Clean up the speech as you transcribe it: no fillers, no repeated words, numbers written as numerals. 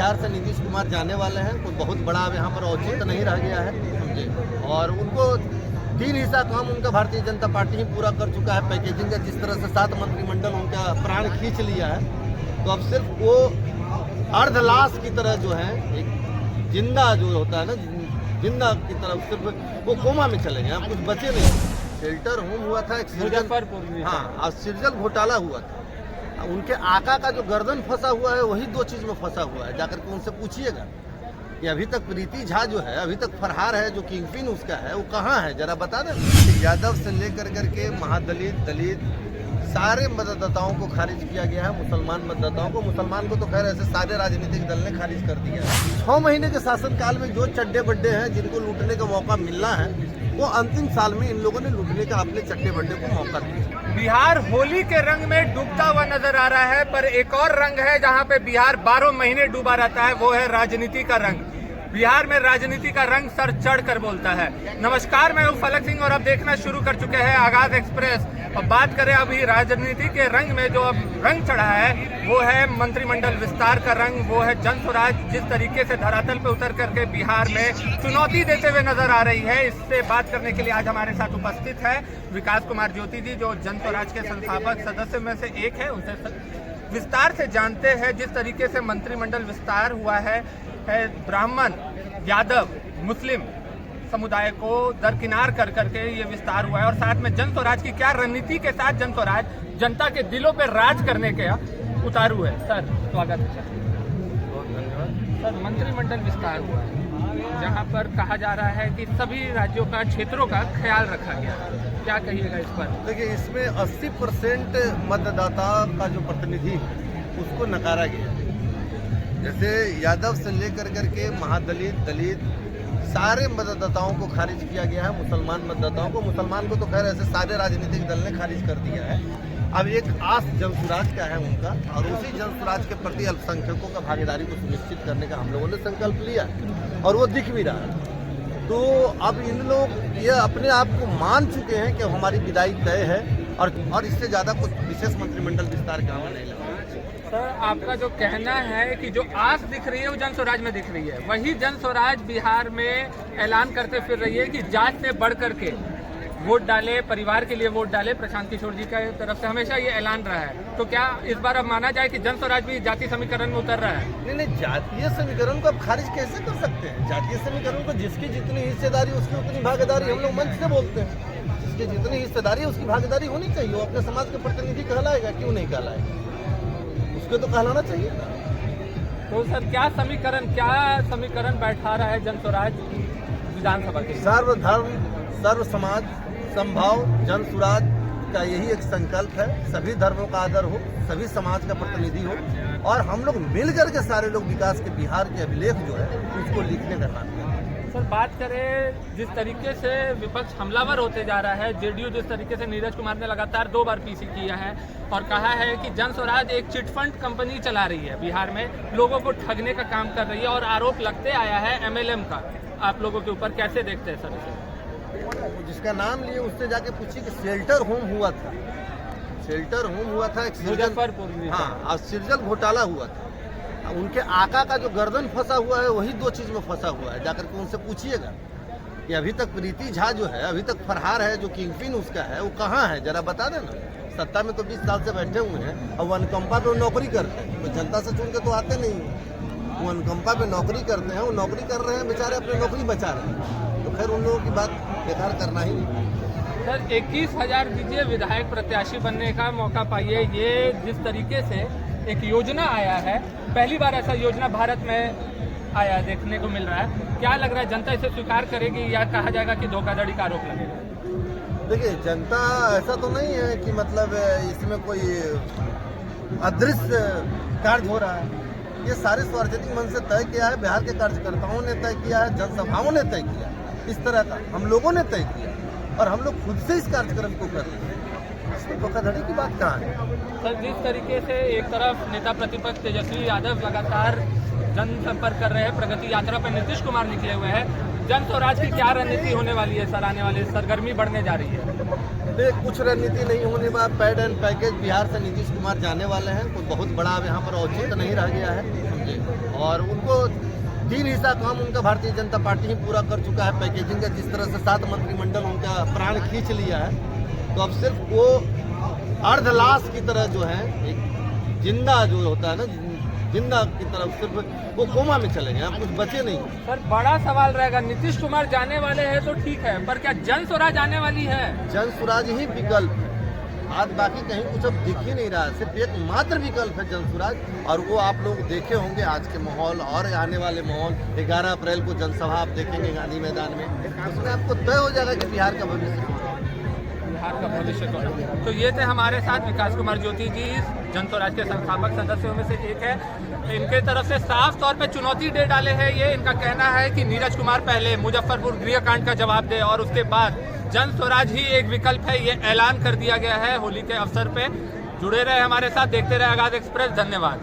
बिहार से नीतीश कुमार जाने वाले हैं, कोई बहुत बड़ा अब यहाँ पर औचित्य नहीं रह गया है, समझे। और उनको 3 हिस्सा काम उनका भारतीय जनता पार्टी ही पूरा कर चुका है पैकेजिंग का। जिस तरह से 7 मंत्रिमंडल उनका प्राण खींच लिया है, तो अब सिर्फ वो अर्धलाश की तरह जो है, एक जिंदा जो होता है ना, जिंदा की तरफ सिर्फ वो कोमा में चले गए, अब कुछ बचे नहीं। शेल्टर होम हुआ था, एक सृजल, हाँ, और सृजल घोटाला हुआ था। उनके आका का जो गर्दन फंसा हुआ है, वही 2 चीज में फंसा हुआ है। जाकर के उनसे पूछिएगा कि अभी तक प्रीति झा जो है, अभी तक फरहार है, जो किंगपिन उसका है, वो कहाँ है, जरा बता दें। यादव से लेकर करके महादलित, दलित सारे मतदाताओं को खारिज किया गया है। मुसलमान मतदाताओं को, मुसलमान को तो खैर ऐसे सारे राजनीतिक दल ने खारिज कर दिया है। 6 महीने के शासनकाल में जो चड्डे बड्डे हैं, जिनको लूटने का मौका मिलना है, वो अंतिम साल में इन लोगों ने लूटने का अपने चट्टे बड्डे को मौका दिया। बिहार होली के रंग में डूबता हुआ नजर आ रहा है, पर एक और रंग है जहां पे बिहार 12 महीने डूबा रहता है, वो है राजनीति का रंग। बिहार में राजनीति का रंग सर चढ़ कर बोलता है। नमस्कार, मैं हूं फलक सिंह और अब देखना शुरू कर चुके हैं आगाज एक्सप्रेस। अब बात करें अभी राजनीति के रंग में जो अब रंग चढ़ा है, वो है मंत्रिमंडल विस्तार का रंग, वो है जन स्वराज जिस तरीके से धरातल पे उतर करके बिहार में चुनौती देते हुए नजर आ रही है। इससे बात करने के लिए आज हमारे साथ उपस्थित है विकास कुमार ज्योति जी, जो जन स्वराज के संस्थापक सदस्य में से एक है। उनसे विस्तार से जानते हैं जिस तरीके से मंत्रिमंडल विस्तार हुआ है ब्राह्मण, यादव, मुस्लिम समुदाय को दरकिनार कर करके ये विस्तार हुआ है, और साथ में जन स्वराज की क्या रणनीति के साथ जन स्वराज जनता के दिलों पर राज करने के उतारू है। सर स्वागत है। बहुत धन्यवाद। सर, मंत्रिमंडल विस्तार हुआ है जहां पर कहा जा रहा है कि सभी राज्यों का, क्षेत्रों का ख्याल रखा गया, क्या कहिएगा इस पर? देखिए, इसमें 80% मतदाता का जो प्रतिनिधि है उसको नकारा गया। जैसे यादव से लेकर करके महादलित, दलित सारे मतदाताओं को खारिज किया गया है। मुसलमान मतदाताओं को, मुसलमान को तो खैर ऐसे सारे राजनीतिक दल ने खारिज कर दिया है। अब एक आस जनसुराज का है उनका, और उसी जनसुराज के प्रति अल्पसंख्यकों का भागीदारी को सुनिश्चित करने का हम लोगों ने संकल्प लिया, और वो दिख भी रहा है। तो अब इन लोग ये अपने आप को मान चुके हैं कि हमारी विदाई तय है, और इससे ज़्यादा कुछ विशेष मंत्रिमंडल विस्तार का हमें नहीं लगा। सर, आपका जो कहना है कि जो आस दिख रही है वो जन स्वराज में दिख रही है, वही जन स्वराज बिहार में ऐलान करते फिर रही है कि जात से बढ़ करके वोट डाले, परिवार के लिए वोट डाले। प्रशांत किशोर जी की तरफ से हमेशा ये ऐलान रहा है, तो क्या इस बार अब माना जाए कि जन स्वराज भी जातीय समीकरण में उतर रहा है? नहीं, जातीय समीकरण को अब खारिज कैसे कर सकते हैं? जातीय समीकरण को जिसकी जितनी हिस्सेदारी, उसकी उतनी भागीदारी, हम लोग मंच से बोलते हैं। जिसकी जितनी हिस्सेदारी है उसकी भागीदारी होनी चाहिए। वो अपने समाज के प्रतिनिधि कहलाएगा, क्यों नहीं कहलाएगा? उसको तो कहलाना चाहिए। तो सर, क्या समीकरण बैठा रहा है जन स्वराज विधानसभा के? सर्वधर्म, सर्व समाज, संभाव, जन स्वराज का यही एक संकल्प है। सभी धर्मों का आदर हो, सभी समाज का प्रतिनिधि हो, और हम लोग मिलकर के सारे लोग विकास के बिहार के अभिलेख जो है उसको लिखने का काम करें। सर, बात करें जिस तरीके से विपक्ष हमलावर होते जा रहा है, जेडीयू जिस तरीके से नीरज कुमार ने लगातार 2 बार पीसी किया है और कहा है कि जन स्वराज एक चिटफंड कंपनी चला रही है बिहार में, लोगों को ठगने का काम कर रही है, और आरोप लगते आया है MLM का आप लोगों के ऊपर। कैसे देखते हैं सर इसे? जिसका नाम लिए उससे जाके पूछिए कि शेल्टर होम हुआ था। शेल्टर होम हुआ था, एक मुजफ्फरपुर में, हाँ, और सृजल घोटाला हुआ था। उनके आका का जो गर्दन फंसा हुआ है, वही 2 चीज में फंसा हुआ है। जाकर के उनसे पूछिएगा कि अभी तक प्रीति झा जो है, अभी तक फरहार है, जो किंगपिन उसका है, वो कहाँ है, जरा बता देना। सत्ता में तो 20 साल से बैठे हुए हैं, और वो अनुकंपा पे नौकरी करते हैं। तो जनता से चुन के तो आते नहीं हैं, वो अनुकंपा पे नौकरी करते हैं। वो नौकरी कर रहे हैं, बेचारे अपनी नौकरी बचा रहे हैं। तो खैर उन लोगों की बात बेकार करना ही नहीं। सर, 21,000 दीजिए, विधायक प्रत्याशी बनने का मौका पाइए, ये जिस तरीके से एक योजना आया है, पहली बार ऐसा योजना भारत में आया देखने को मिल रहा है। क्या लग रहा है, जनता इसे स्वीकार करेगी या कहा जाएगा कि धोखाधड़ी का आरोप लगेगा? देखिए, जनता ऐसा तो नहीं है कि मतलब इसमें कोई अदृश्य कार्य हो रहा है। ये सारे सार्वजनिक मन से तय किया है, बिहार के कार्यकर्ताओं ने तय किया है, जनसभाओं ने तय किया, इस तरह का हम लोगों ने तय किया, और हम लोग खुद से इस कार्यक्रम को कर रहे हैं। इसमें धोखाधड़ी की बात कहाँ है? सर, जिस तरीके से एक तरफ नेता प्रतिपक्ष तेजस्वी यादव लगातार जनसंपर्क कर रहे हैं, प्रगति यात्रा पर नीतीश कुमार निकले हुए हैं, जन स्वराज की क्या रणनीति होने वाली है सर? आने वाली सरगर्मी बढ़ने जा रही है। कुछ रणनीति नहीं होने वाला, पैड एंड पैकेज। बिहार से नीतीश कुमार जाने वाले हैं, कोई बहुत बड़ा अब यहाँ पर औचित्य नहीं रह गया है। समझे। और उनको 3 हिस्सा काम उनका भारतीय जनता पार्टी ही पूरा कर चुका है पैकेजिंग का। जिस तरह से 7 मंत्रिमंडल उनका प्राण खींच लिया है, तो अब सिर्फ वो अर्धलाश की तरह जो है, एक जिंदा जो होता है ना, जिंदा की तरफ सिर्फ वो कोमा में चले गए, कुछ बचे नहीं। सर बड़ा सवाल रहेगा, नीतीश कुमार जाने वाले हैं तो ठीक है, पर क्या जन स्वराज आने वाली है? जन स्वराज ही विकल्प है, आज बाकी कहीं कुछ अब दिख ही नहीं रहा है, सिर्फ एक मात्र विकल्प है जन स्वराज। और वो आप लोग देखे होंगे आज के माहौल और आने वाले माहौल। 11 अप्रैल को जनसभा आप देखेंगे गांधी मैदान में, उसमें आपको तय हो जाएगा कि बिहार का भविष्य कौन है। बिहार का भविष्य कौन है। तो ये थे हमारे साथ विकास कुमार ज्योति जी, जन स्वराज के संस्थापक सदस्यों में से एक है। इनके तरफ से साफ तौर पे चुनौती दे डाले है ये। इनका कहना है कि नीरज कुमार पहले मुजफ्फरपुर गृहकांड का जवाब दे और उसके बाद जन स्वराज ही एक विकल्प है, ये ऐलान कर दिया गया है होली के अवसर पे। जुड़े रहे हमारे साथ, देखते रहे आगाज एक्सप्रेस। धन्यवाद।